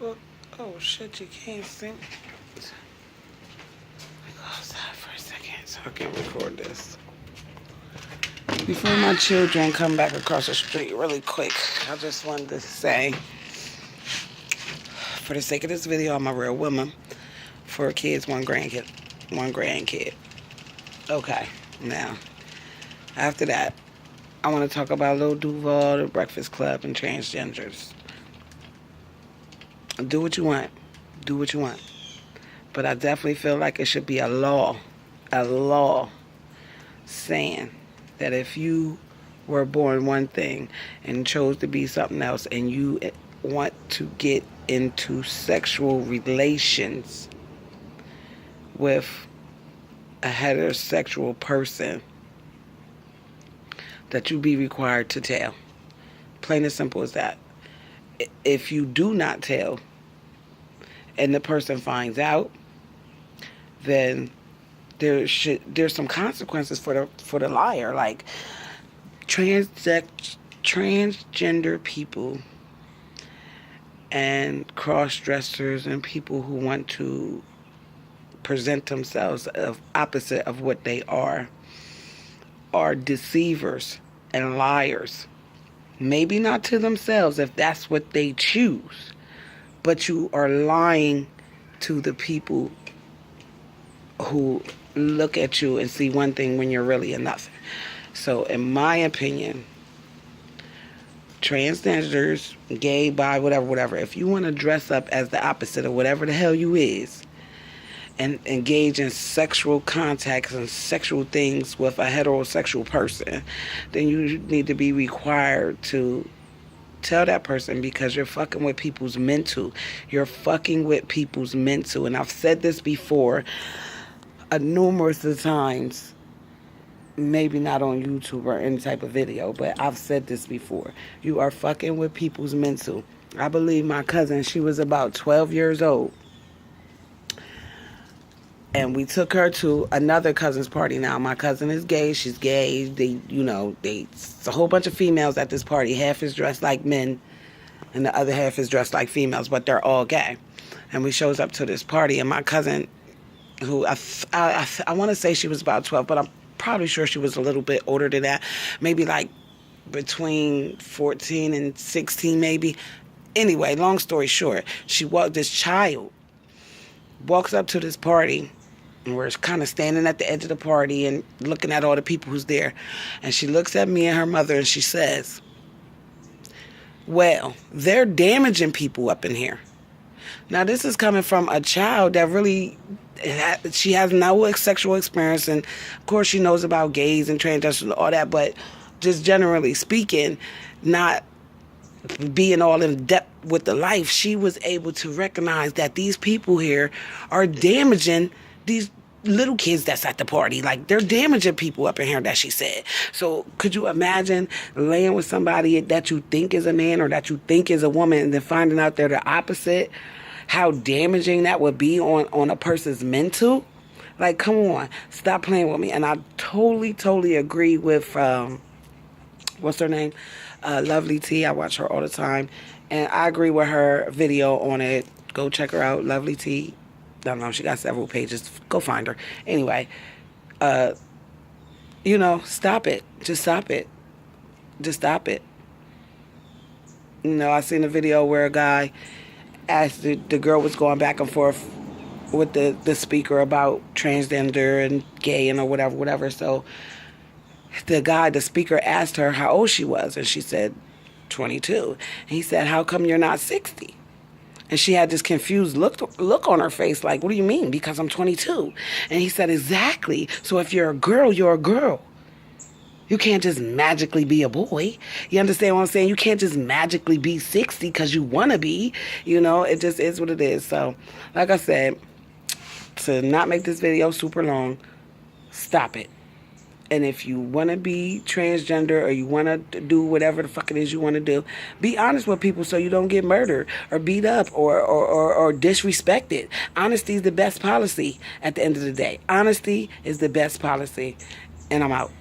Well, oh shit, you can't see me. Let me go outside for a second so I can record this. Before my children come back across the street really quick, I just wanted to say, for the sake of this video, I'm a real woman. 4 kids, 1 grandkid. 1 grandkid. Okay, now, after that, I want to talk about Lil Duval, the Breakfast Club, and transgenders. Do what you want. Do what you want. But I definitely feel like it should be a law saying that if you were born one thing and chose to be something else and you want to get into sexual relations with a heterosexual person, that you be required to tell. Plain and simple as that. If you do not tell and the person finds out, then there's some consequences for the liar. Like transgender people and cross-dressers and people who want to present themselves of opposite of what they are deceivers and liars. Maybe not to themselves if that's what they choose, but you are lying to the people who look at you and see one thing when you're really another. So in my opinion, transgenders, gay, bi, whatever, if you want to dress up as the opposite of whatever the hell you is and engage in sexual contacts and sexual things with a heterosexual person, then you need to be required to tell that person, because you're fucking with people's mental. You're fucking with people's mental. And I've said this before numerous of times, maybe not on YouTube or any type of video, but I've said this before. You are fucking with people's mental. I believe my cousin, she was about 12 years old. And we took her to another cousin's party. Now, my cousin is gay. She's gay. It's a whole bunch of females at this party. Half is dressed like men, and the other half is dressed like females, but they're all gay. And we shows up to this party, and my cousin, who I want to say she was about 12, but I'm probably sure she was a little bit older than that. Maybe like between 14 and 16, maybe. Anyway, long story short, this child walks up to this party, and we're kind of standing at the edge of the party and looking at all the people who's there. And she looks at me and her mother and she says, "Well, they're damaging people up in here." Now, this is coming from a child that really, she has no sexual experience. And, of course, she knows about gays and transgenders and all that. But just generally speaking, not being all in depth with the life, she was able to recognize that these people here are damaging these little kids that's at the party. Like, they're damaging people up in here, that she said. So could you imagine laying with somebody that you think is a man or that you think is a woman and then finding out they're the opposite? How damaging that would be on a person's mental? Like, come on, stop playing with me. And I totally agree with what's her name, Lovely T. I watch her all the time, and I agree with her video on it. Go check her out, Lovely T. I don't know, she got several pages. Go find her. Anyway, stop it. Just stop it. Just stop it. I seen a video where a guy asked the girl was going back and forth with the speaker about transgender and gay and or whatever. So the speaker asked her how old she was, and she said 22. And he said, "How come you're not 60?" And she had this confused look on her face, like, "What do you mean? Because I'm 22. And he said, "Exactly. So if you're a girl, you're a girl. You can't just magically be a boy." You understand what I'm saying? You can't just magically be 60 because you want to be. It just is what it is. So, like I said, to not make this video super long, stop it. And if you want to be transgender or you want to do whatever the fuck it is you want to do, be honest with people so you don't get murdered or beat up or disrespected. Honesty is the best policy at the end of the day. Honesty is the best policy. And I'm out.